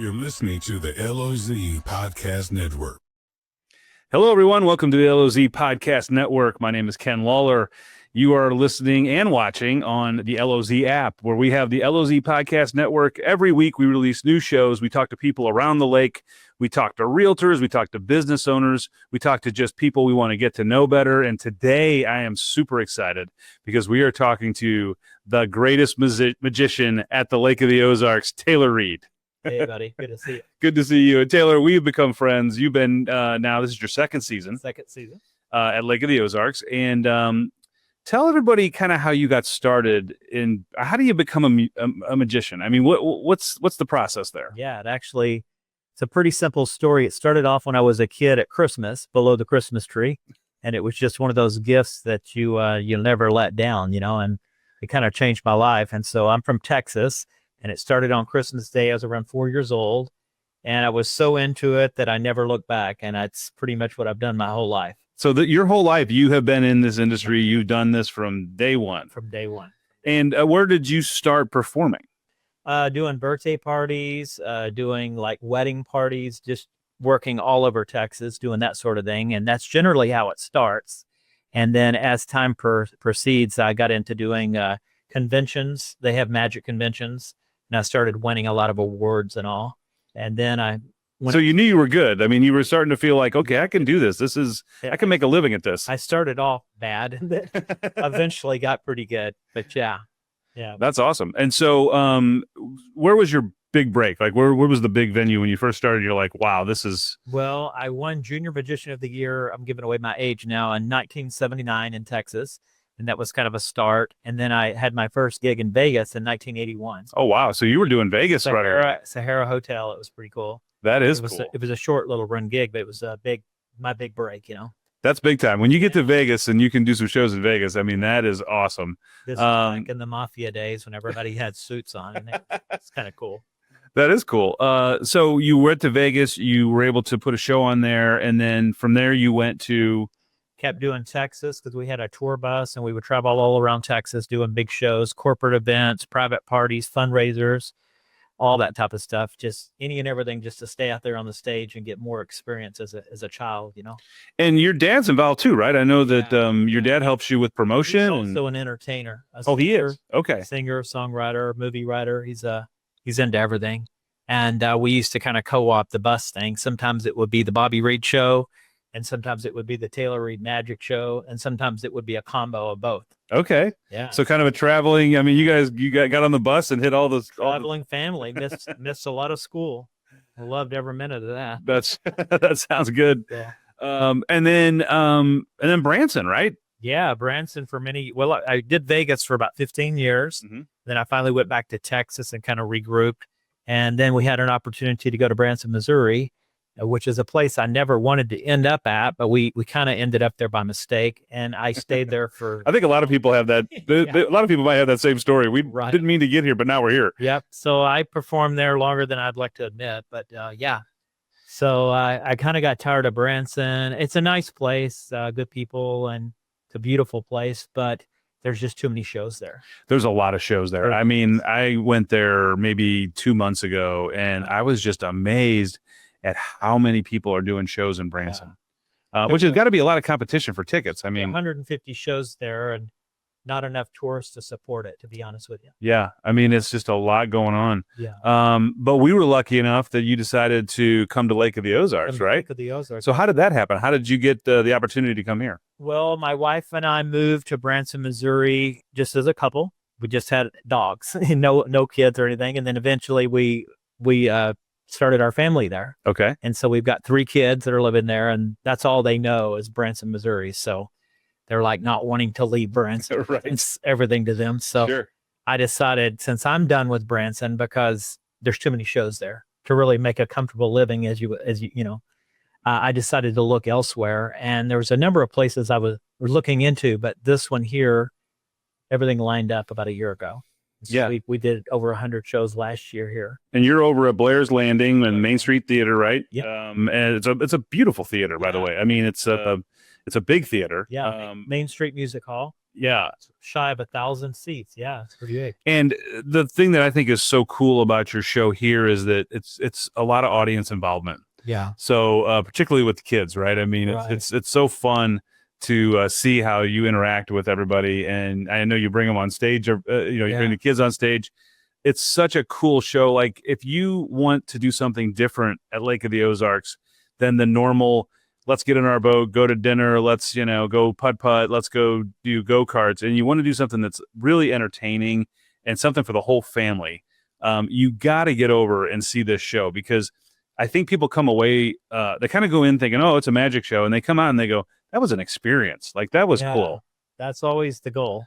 You're listening to the LOZ Podcast Network. Hello, everyone. Welcome to the LOZ Podcast Network. My name is Ken Lawler. You are listening and watching on the LOZ app, where we have the LOZ Podcast Network. Every week, we release new shows. We talk to people around the lake. We talk to realtors. We talk to business owners. We talk to just people we want to get to know better. And today, I am super excited because we are talking to the greatest magician at the Lake of the Ozarks, Taylor Reed. Hey, buddy. Good to see you. Good to see you. And Taylor, we've become friends. You've been, now this is your second season. At Lake of the Ozarks. And tell everybody kind of how you got started in, how do you become a magician? I mean, what's the process there? Yeah, it's a pretty simple story. It started off when I was a kid at Christmas, below the Christmas tree. And it was just one of those gifts that you'll never let down, and it kind of changed my life. And so I'm from Texas. And it started on Christmas Day. I was around 4 years old, and I was so into it that I never looked back. And that's pretty much what I've done my whole life. So your whole life, you have been in this industry. You've done this from day one. From day one. And where did you start performing? Doing birthday parties, doing like wedding parties, just working all over Texas, doing that sort of thing. And that's generally how it starts. And then as time proceeds, I got into doing conventions. They have magic conventions. And I started winning a lot of awards and all. And then So you knew you were good. I mean, you were starting to feel like, okay, I can do this. I can make a living at this. I started off bad, eventually got pretty good. But yeah. That's awesome. And so where was your big break? Like, where was the big venue when you first started? You're like, wow, this is... Well, I won Junior Magician of the Year. I'm giving away my age now, in 1979 in Texas. And that was kind of a start. And then I had my first gig in Vegas in 1981. Oh, wow. So you were doing Vegas Sahara Hotel. It was pretty cool. That is cool. It was a short little run gig, but it was my big break, That's big time. When you get to Vegas and you can do some shows in Vegas, I mean, that is awesome. This is like in the mafia days when everybody had suits on. And it's kind of cool. That is cool. So you went to Vegas. You were able to put a show on there. And then from there, you went to... Kept doing Texas because we had a tour bus and we would travel all around Texas doing big shows, corporate events, private parties, fundraisers, all that type of stuff. Just any and everything just to stay out there on the stage and get more experience as a child, And your dad's involved too, right? I know that your dad helps you with promotion. He's also an entertainer. He is? Okay. Singer, songwriter, movie writer. He's into everything. And we used to kind of co-op the bus thing. Sometimes it would be the Bobby Reed show. And sometimes it would be the Taylor Reed Magic Show, and sometimes it would be a combo of both. Okay, yeah. So kind of a traveling. I mean, you got on the bus and hit all the traveling family. Missed a lot of school. I loved every minute of that. That sounds good. Yeah. And then Branson, right? Yeah, Branson for many. Well, I did Vegas for about 15 years. Mm-hmm. Then I finally went back to Texas and kind of regrouped, and then we had an opportunity to go to Branson, Missouri, which is a place I never wanted to end up at, but we kind of ended up there by mistake, and I stayed there for... I think a lot of people have that. A lot of people might have that same story. We didn't mean to get here, but now we're here. Yep. So I performed there longer than I'd like to admit, but yeah. So I kind of got tired of Branson. It's a nice place, good people, and it's a beautiful place, but there's just too many shows there. There's a lot of shows there. I mean, I went there maybe 2 months ago, and I was just amazed at how many people are doing shows in Branson, which has got to be a lot of competition for tickets. I mean, 150 shows there and not enough tourists to support it, to be honest with you. Yeah. I mean, it's just a lot going on. Yeah. But we were lucky enough that you decided to come to Lake of the Ozarks, right? Lake of the Ozarks. So how did that happen? How did you get the opportunity to come here? Well, my wife and I moved to Branson, Missouri just as a couple. We just had dogs, no kids or anything. And then eventually we started our family there. Okay. And so we've got 3 kids that are living there, and that's all they know is Branson, Missouri. So they're like not wanting to leave Branson. Right. It's everything to them. So sure. I decided, since I'm done with Branson, because there's too many shows there to really make a comfortable living I decided to look elsewhere. And there was a number of places I was looking into, but this one here, everything lined up about a year ago. Yeah, we did over 100 shows last year here. And you're over at Blair's Landing and Main Street Theater, right? Yeah. And it's a beautiful theater, by the way. I mean, it's a big theater. Yeah. Main Street Music Hall. Yeah. Shy of 1,000 seats. Yeah, it's pretty big. And the thing that I think is so cool about your show here is that it's a lot of audience involvement. Yeah. So particularly with the kids, right? I mean, Right. it's so fun to see how you interact with everybody, and I know you bring them on stage, or you Yeah. bring the kids on stage. It's such a cool show. Like if you want to do something different at Lake of the Ozarks than the normal, let's get in our boat, go to dinner, let's go putt, let's go do go-karts, and you want to do something that's really entertaining and something for the whole family, you got to get over and see this show, because I think people come away, they kind of go in thinking, oh, it's a magic show, and they come out and they go, that was an experience. Like that was cool. That's always the goal.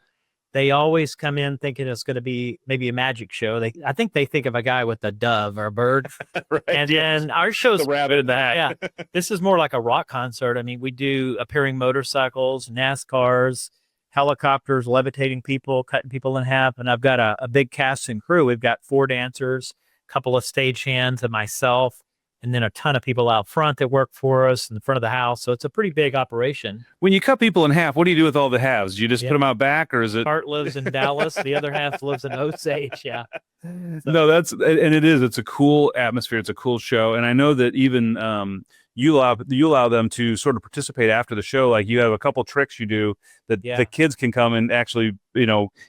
They always come in thinking it's going to be maybe a magic show. I think they think of a guy with a dove or a bird. Right. And then our show's the rabbit in the hat. Yeah. This is more like a rock concert. I mean, we do appearing motorcycles, NASCARs, helicopters, levitating people, cutting people in half. And I've got a big cast and crew. We've got 4 dancers, a couple of stagehands, and myself, and then a ton of people out front that work for us in the front of the house. So it's a pretty big operation. When you cut people in half, what do you do with all the halves? Do you just put them out back, or is it? Part lives in Dallas. The other half lives in Osage. Yeah. So. No, it's a cool atmosphere. It's a cool show. And I know that even you allow them to sort of participate after the show. Like you have a couple tricks you do that the kids can come and actually,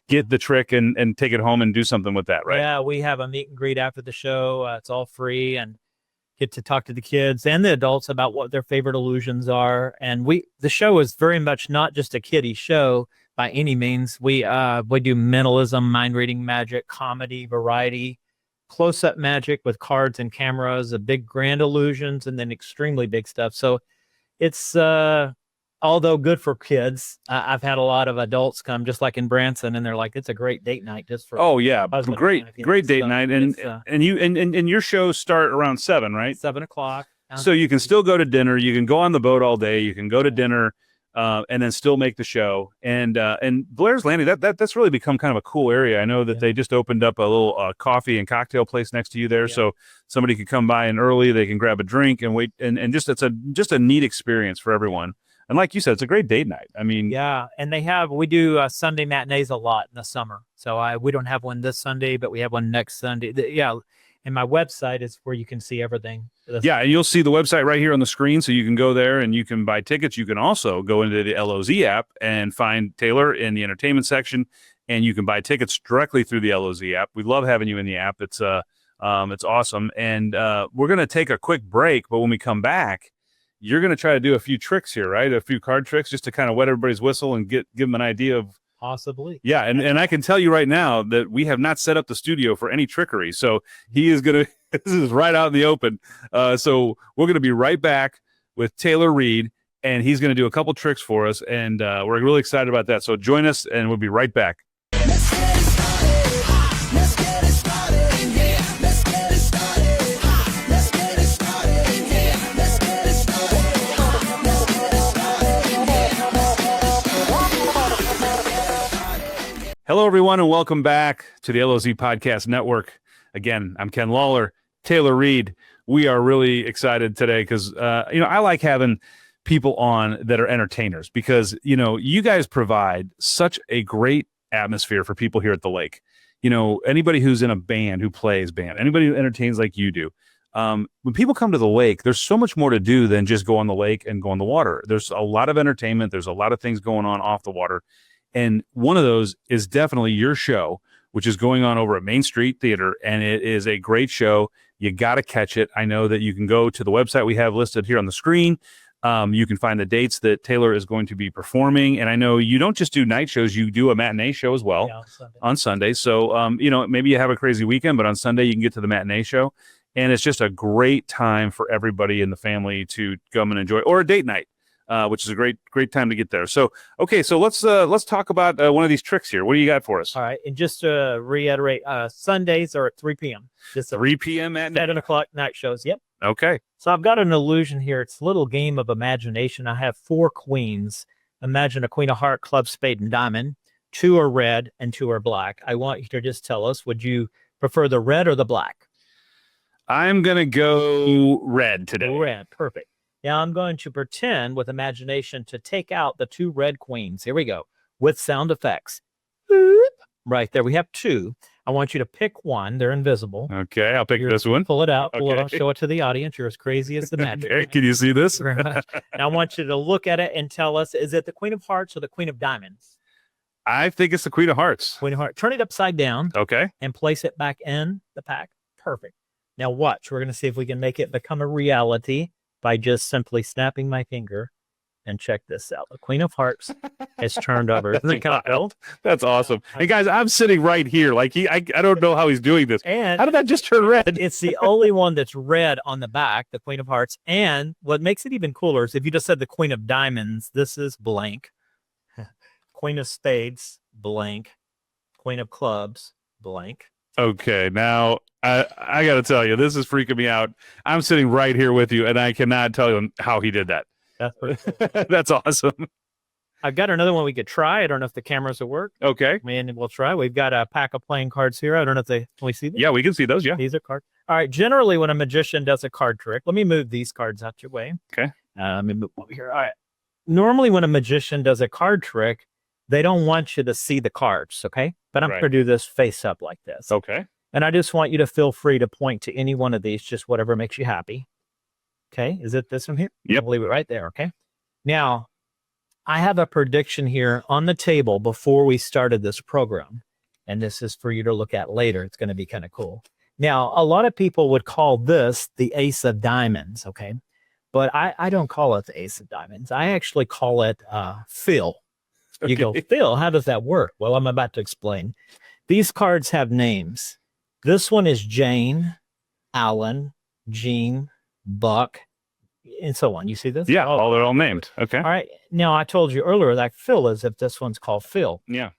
get the trick and take it home and do something with that, right? Yeah, we have a meet and greet after the show. It's all free, and get to talk to the kids and the adults about what their favorite illusions are. And the show is very much not just a kiddie show by any means. We do mentalism, mind reading magic, comedy, variety, close-up magic with cards and cameras, a big grand illusions, and then extremely big stuff. So it's although good for kids, I've had a lot of adults come, just like in Branson, and they're like, it's a great date night just for. Oh yeah, great date night, and your shows start around 7, right? 7:00. So you can still go to dinner. You can go on the boat all day. You can go to dinner, and then still make the show. And Blair's Landing, that's really become kind of a cool area. I know that they just opened up a little coffee and cocktail place next to you there, so somebody could come by in early. They can grab a drink and wait, and it's a neat experience for everyone. And like you said, it's a great date night. I mean, yeah, and we do Sunday matinees a lot in the summer. So we don't have one this Sunday, but we have one next Sunday. And my website is where you can see everything. Yeah, and you'll see the website right here on the screen, so you can go there and you can buy tickets. You can also go into the LOZ app and find Taylor in the entertainment section, and you can buy tickets directly through the LOZ app. We love having you in the app. It's awesome. And we're going to take a quick break, but when we come back, you're going to try to do a few tricks here, right? A few card tricks just to kind of wet everybody's whistle and give them an idea of. Possibly. Yeah. And I can tell you right now that we have not set up the studio for any trickery. So he is going to, this is right out in the open. So we're going to be right back with Taylor Reed, and he's going to do a couple tricks for us. And we're really excited about that. So join us and we'll be right back. Hello, everyone, and welcome back to the LOZ Podcast Network. Again, I'm Ken Lawler, Taylor Reed. We are really excited today because, I like having people on that are entertainers because, you guys provide such a great atmosphere for people here at the lake. Anybody who's in a band, who plays band, anybody who entertains like you do. When people come to the lake, there's so much more to do than just go on the lake and go on the water. There's a lot of entertainment. There's a lot of things going on off the water. And one of those is definitely your show, which is going on over at Main Street Theater. And it is a great show. You got to catch it. I know that you can go to the website we have listed here on the screen. You can find the dates that Taylor is going to be performing. And I know you don't just do night shows, you do a matinee show as well on Sunday. So, maybe you have a crazy weekend, but on Sunday you can get to the matinee show. And it's just a great time for everybody in the family to come and enjoy, or a date night. Which is a great time to get there. So, okay, so let's talk about one of these tricks here. What do you got for us? All right, and just to reiterate, Sundays are at 3 p.m. Just 3 p.m. at 7:00 night shows. Yep. Okay. So I've got an illusion here. It's a little game of imagination. I have 4 queens. Imagine a queen of heart, club, spade, and diamond. 2 are red and 2 are black. I want you to just tell us, would you prefer the red or the black? I'm gonna go red today. Red, perfect. Now I'm going to pretend with imagination to take out the 2 red queens. Here we go. with sound effects. Boop. Right there. We have 2. I want you to pick one. They're invisible. Okay, I'll pick this one. Pull it out. Pull it Okay. out. Show it to the audience. You're as crazy as the magic. Okay, can you see this? Very much. Now I want you to look at it and tell us, is it the Queen of Hearts or the Queen of Diamonds? I think it's the Queen of Hearts. Queen of Hearts. Turn it upside down Okay. and place it back in the pack. Perfect. Now watch. We're going to see if we can make it become a reality by just simply snapping my finger. And check this out. The Queen of Hearts has turned over. Isn't it kind of cool? That's awesome. Hey guys, I'm sitting right here. Like I don't know how he's doing this. And how did that just turn red? It's the only one that's red on the back, the Queen of Hearts. And what makes it even cooler is if you just said the Queen of Diamonds, this is blank. Queen of Spades, blank. Queen of Clubs, blank. Okay, now I got to tell you, this is freaking me out. I'm sitting right here with you, and I cannot tell you how he did that. That's pretty cool. That's awesome. I've got another one we could try. I don't know if the cameras will work. Okay. And we'll try. We've got a pack of playing cards here. I don't know if can we see them? Yeah, we can see those. Yeah. These are cards. All right. Generally, when a magician does a card trick, let me move these cards out your way. Okay. Let me move over here. All right. Normally, when a magician does a card trick, they don't want you to see the cards. Okay. But I'm going to do this face up like this. Okay. And I just want you to feel free to point to any one of these, just whatever makes you happy. Okay. Is it this one here? Yep. I'll leave it right there. Okay. Now, I have a prediction here on the table before we started this program, and this is for you to look at later. It's going to be kind of cool. Now, a lot of people would call this the Ace of Diamonds, okay? But I don't call it the Ace of Diamonds. I actually call it Phil. You go, Phil, how does that work? Well, I'm about to explain. These cards have names. This one is Jane, Alan, Jean, Buck, and so on. You see this? Yeah, they're all named. Okay. All right. Now, I told you earlier that Phil is if this one's called Phil. Yeah.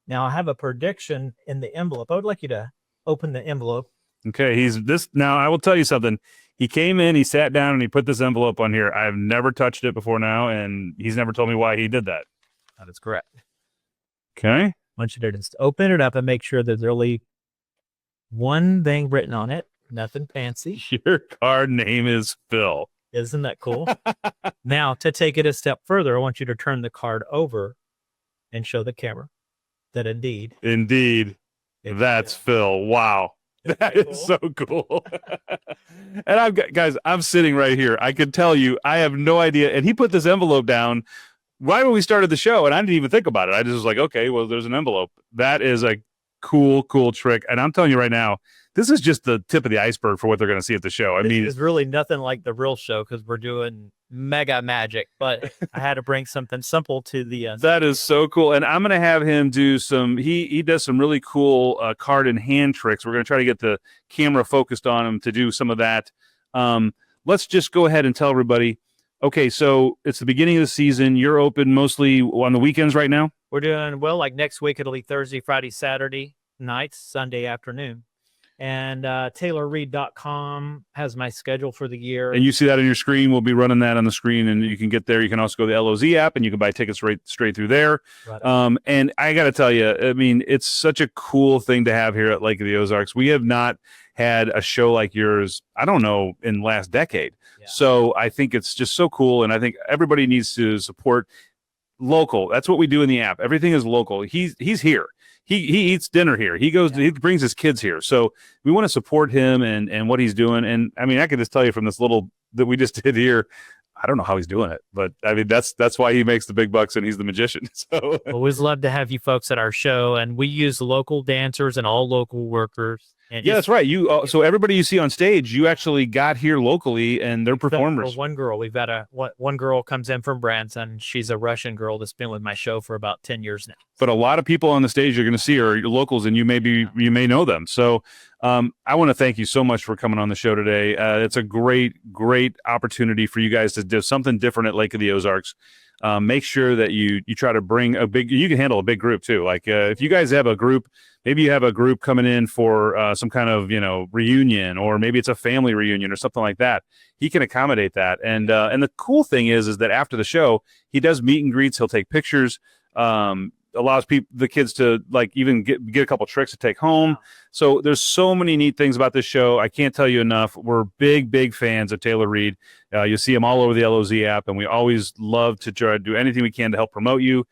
Now, I have a prediction in the envelope. I would like you to open the envelope. Okay. Now, I will tell you something. He came in, he sat down, and he put this envelope on here. I've never touched it before now, and he's never told me why he did that. That is correct. Okay. I want you to just open it up and make sure there's only one thing written on it. Nothing fancy. Your card name is Phil. Isn't that cool? Now, to take it a step further, I want you to turn the card over and show the camera that indeed, that's Phil. Wow. That is so cool. And I'm sitting right here. I can tell you, I have no idea. And he put this envelope down right when we started the show, and I didn't even think about it. I just was like, okay, well, there's an envelope. That is a cool trick. And I'm telling you right now, this is just the tip of the iceberg for what they're going to see at the show. I mean, it's really nothing like the real show because we're doing mega magic, but I had to bring something simple to the that is so cool. And I'm going to have him do he does some really cool card and hand tricks. We're going to try to get the camera focused on him to do some of that. Let's just go ahead and tell everybody, okay, so it's the beginning of the season. You're open mostly on the weekends right now? We're doing well, like next week it'll be Thursday, Friday, Saturday nights, Sunday afternoon. And TaylorReid.com has my schedule for the year. And you see that on your screen. We'll be running that on the screen, and you can get there. You can also go to the LOZ app, and you can buy tickets straight through there. Right. And I got to tell you, I mean, it's such a cool thing to have here at Lake of the Ozarks. We have not had a show like yours, I don't know, in the last decade. Yeah. So I think it's just so cool, and I think everybody needs to support local. That's what we do in the app. Everything is local. He's here. He eats dinner here. He goes. He brings his kids here. So we want to support him and what he's doing. And I mean, I can just tell you from this little that we just did here, I don't know how he's doing it, but I mean, that's why he makes the big bucks and he's the magician. So always love to have you folks at our show, and we use local dancers and all local workers. And yeah, that's right. So everybody you see on stage, you actually got here locally, and they're performers. For one girl, we've got one girl comes in from Branson. She's a Russian girl that's been with my show for about 10 years now. But a lot of people on the stage you're going to see are locals, and you may know them. So I want to thank you so much for coming on the show today. It's a great opportunity for you guys to do something different at Lake of the Ozarks. Make sure that you try to bring you can handle a big group too. Like if you guys have a group, maybe you have a group coming in for some kind of, reunion, or maybe it's a family reunion or something like that. He can accommodate that. And the cool thing is that after the show, he does meet and greets. He'll take pictures, allows the kids to like even get a couple tricks to take home. So there's so many neat things about this show. I can't tell you enough. We're big fans of Taylor Reid. You'll see him all over the LOZ app, and we always love to try to do anything we can to help promote you.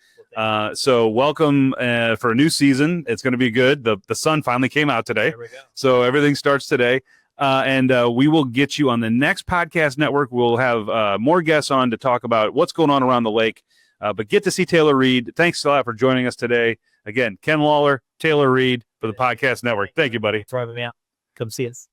So welcome for a new season. It's going to be good. The sun finally came out today. There we go. So everything starts today. And we will get you on the next podcast network. We'll have more guests on to talk about what's going on around the lake. But get to see Taylor Reed. Thanks a lot for joining us today. Again, Ken Lawler, Taylor Reed for the podcast network. Thank you, buddy. Thanks for having me out. Come see us.